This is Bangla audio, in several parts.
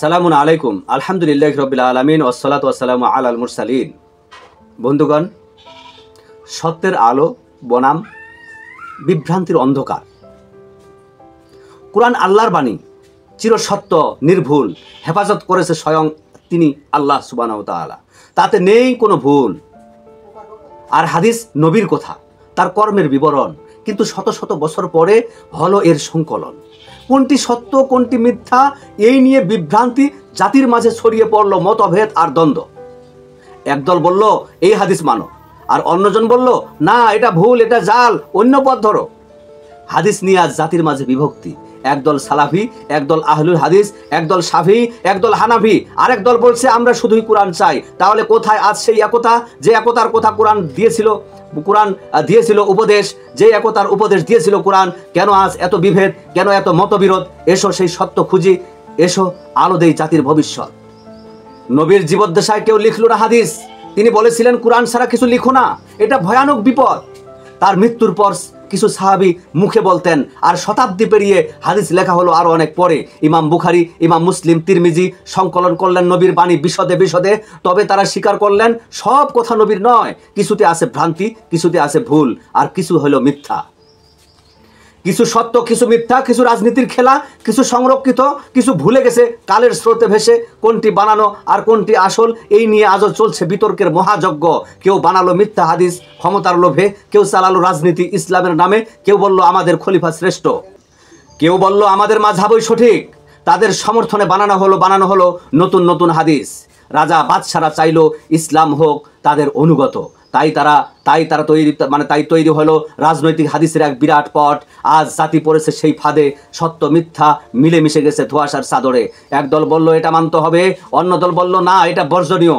সালামুন আলাইকুম। আলহামদুলিল্লাহি রাব্বিল আলামিন ওয়াসসালাতু ওয়াসসালামু আলাল মুরসালিন। বন্ধুগণ, সত্যের আলো বনাম বিভ্রান্তির অন্ধকার। কুরআন আল্লাহর বাণী, চিরসত্য, নির্ভুল, হেফাজত করেছে স্বয়ং তিনি আল্লাহ সুবহানাহু ওয়া তাআলা। তাতে নেই কোনো ভুল। আর হাদিস নবীর কথা, তার কর্মের বিবরণ, কিন্তু শত শত বছর পরে হলো এর সংকলন। কোনটি সত্য কোনটি মিথ্যা, এই নিয়ে বিভ্রান্তি জাতির মাঝে ছড়িয়ে পড়ল মতভেদ আর দ্বন্দ্ব। একদল বলল এই হাদিস মানো, আর অন্যজন বলল না এটা ভুল, এটা জাল, অন্য পথ ধরো। হাদিস নিয়ে আজ জাতির মাঝে বিভক্তি। একদল সালাফি, একদল আহলুল হাদিস, একদল শাফি, একদল হানাফি, আরেক দল বলছে আমরা শুধুই কোরআন চাই। তাহলে কোথায় আজ সেই একতা, যে একতার কথা কোরআন দিয়েছিল উপদেশ, যে একতার উপদেশ দিয়েছিল কোরআন? কেন আজ এত বিভেদ, কেন এত মতবিরোধ? এসো সেই সত্য খুঁজি, এসো আলো দেই জাতির ভবিষ্যৎ। নবীর জীবদ্দশায় কেউ লিখল না হাদিস। তিনি বলেছিলেন কোরআন ছাড়া কিছু লিখো না, এটা ভয়ানক বিপদ। তার মৃত্যুর পর কিছু সাহাবী মুখে বলতেন, আর শতাব্দী পেরিয়ে হাদিস লেখা হলো আরো অনেক পরে। ইমাম বুখারী, ইমাম মুসলিম, তিরমিজি সংকলন করলেন নবীর বাণী বিশদে বিশদে। তবে তারা স্বীকার করলেন সব কথা নবীর নয়, কিছুতে আছে ভ্রান্তি, কিছুতে আছে ভুল, আর কিছু হলো মিথ্যা। কিছু সত্য, কিছু মিথ্যা, কিছু রাজনীতির খেলা, কিছু সংরক্ষিত, কিছু ভুলে গেছে কালের স্রোতে ভেসে। কোনটি বানানো আর কোনটি আসল, এই নিয়ে আজও চলছে বিতর্কের মহাযজ্ঞ। কেউ বানালো মিথ্যা হাদিস ক্ষমতার লোভে, কেউ চালালো রাজনীতি ইসলামের নামে, কেউ বলল আমাদের খলিফা শ্রেষ্ঠ, কেউ বলল আমাদের মাযহাবই সঠিক। তাদের সমর্থনে বানানো হলো নতুন নতুন হাদিস। রাজা বাদশারা চাইলো ইসলাম হোক তাদের অনুগত, তাই তৈরি হলো রাজনৈতিক হাদিসের এক বিরাট পট। আজ জাতি পড়েছে সেই ফাঁদে, সত্য মিথ্যা মিলেমিশে গেছে ধোঁয়াশার চাদরে। একদল বলল এটা মানতে হবে, অন্য দল বলল না এটা বর্জনীয়।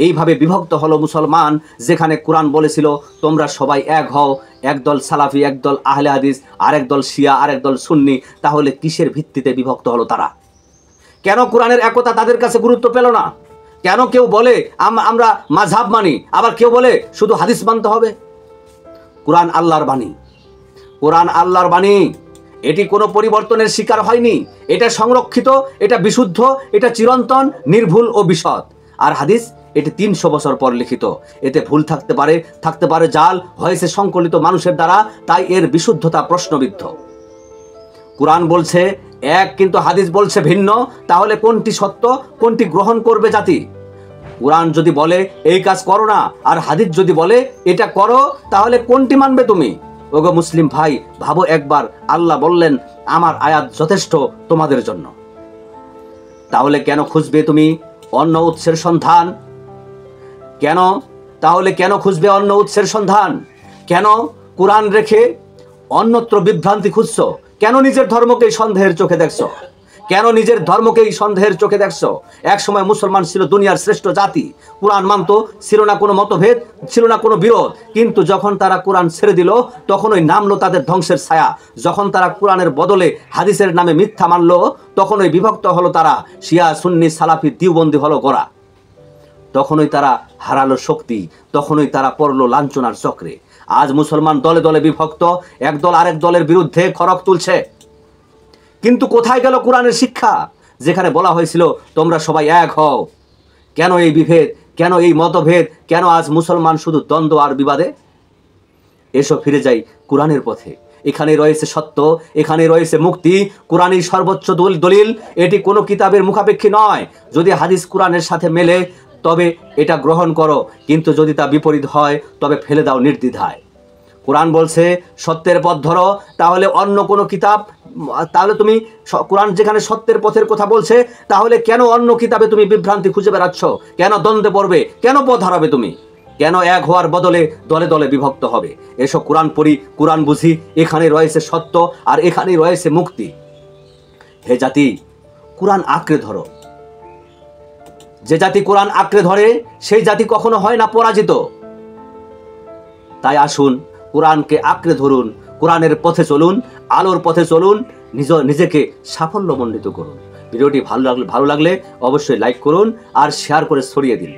এইভাবে বিভক্ত হলো মুসলমান, যেখানে কোরআন বলেছিল তোমরা সবাই এক হও। একদল সালাফি, একদল আহলে হাদিস, আরেক দল শিয়া, আরেক দল সুন্নি। তাহলে কিসের ভিত্তিতে বিভক্ত হলো তারা? কেন কোরআনের একতা তাদের কাছে গুরুত্ব পেল না? কেন কেউ বলে আমরা মাযহাব মানি, আবার কেউ বলে শুধু হাদিস মানতে হবে? কোরআন আল্লাহর বাণী, কোরআন আল্লাহর বাণী, এটি কোনো পরিবর্তনের শিকার হয়নি। এটা সংরক্ষিত, এটা বিশুদ্ধ, এটা চিরন্তন, নির্ভুল ও বিশদ। আর হাদিস, এটি 300 বছর পর লিখিত। এতে ভুল থাকতে পারে জাল, হয়েছে সংকলিত মানুষের দ্বারা, তাই এর বিশুদ্ধতা প্রশ্নবিদ্ধ। কোরআন বলছে এক, কিন্তু হাদিস বলছে ভিন্ন। তাহলে কোনটি সত্য, কোনটি গ্রহণ করবে জাতি? কোরআন যদি বলে এই কাজ করো না, আর হাদিস যদি বলে এটা করো, তাহলে কোনটি মানবে তুমি? ওগো মুসলিম ভাই, ভাবো একবার। আল্লাহ বললেন আমার আয়াত যথেষ্ট তোমাদের জন্য। তাহলে কেন খুঁজবে তুমি অন্য উৎসের সন্ধান? কেন খুঁজবে অন্য উৎসের সন্ধান? কেন কোরআন রেখে অন্যত্র বিভ্রান্তি খুঁজছো? কেন নিজের ধর্মকেই সন্দেহের চোখে দেখছো? এক সময় মুসলমান ছিল দুনিয়ার শ্রেষ্ঠ জাতি। কোরআন মানত, ছিল না কোনো মতভেদ, ছিল না কোনো বিরোধ। কিন্তু যখন তারা কোরআন ছেড়ে দিল, তখনই নামলো তাদের ধ্বংসের ছায়া। যখন তারা কোরআনের বদলে হাদিসের নামে মিথ্যা মানলো, তখনই বিভক্ত হলো তারা। শিয়া, সুন্নি, সালাফি, দিওবন্দি হলো গোরা। তখনই তারা হারালো শক্তি, তখনই তারা পড়লো লাঞ্ছনার চক্রে। আজ মুসলমান দলে দলে বিভক্ত, একদল আরেক দলের বিরুদ্ধে খড়গ তুলছে। কিন্তু কোথায় গেল কোরআনের শিক্ষা, যেখানে বলা হয়েছিল তোমরা সবাই এক হও? কেন এই বিভেদ, কেন এই মতভেদ, কেন আজ মুসলমান শুধু দ্বন্দ্ব আর বিবাদে? এসো ফিরে যাই কোরআনের পথে। এখানে রয়েছে সত্য, এখানে রয়েছে মুক্তি। কোরআনই সর্বোচ্চ দলিল, এটি কোনো কিতাবের মুখাপেক্ষী নয়। যদি হাদিস কোরআনের সাথে মেলে তবে এটা গ্রহণ করো, কিন্তু যদি তা বিপরীত হয় তবে ফেলে দাও নির্দ্বিধায়। কোরআন বলছে সত্যের পথ ধরো, তাহলে অন্য কোনো কিতাব, তাহলে তুমি কোরআন যেখানে সত্যের পথের কথা বলছে, তাহলে কেন অন্য কিতাবে তুমি বিভ্রান্তি খুঁজে বেড়াচ্ছ? কেন দ্বন্দ্বে পড়বে? কেন পথ হারাবে তুমি? কেন এক হওয়ার বদলে দলে দলে বিভক্ত হবে? এসো কোরআন পড়ি, কোরআন বুঝি। এখানে রয়েছে সত্য, আর এখানেই রয়েছে মুক্তি। হে জাতি, কোরআন আঁকড়ে ধরো। যে জাতি কোরআন আঁকড়ে ধরে, সেই জাতি কখনো হয় না পরাজিত। তাই আসুন কোরআনকে আঁকড়ে ধরুন, কোরআনের পথে চলুন, আলোর পথে চলুন, নিজেকে সাফল্যমণ্ডিত করুন। ভিডিওটি ভালো লাগলে অবশ্যই লাইক করুন আর শেয়ার করে ছড়িয়ে দিন।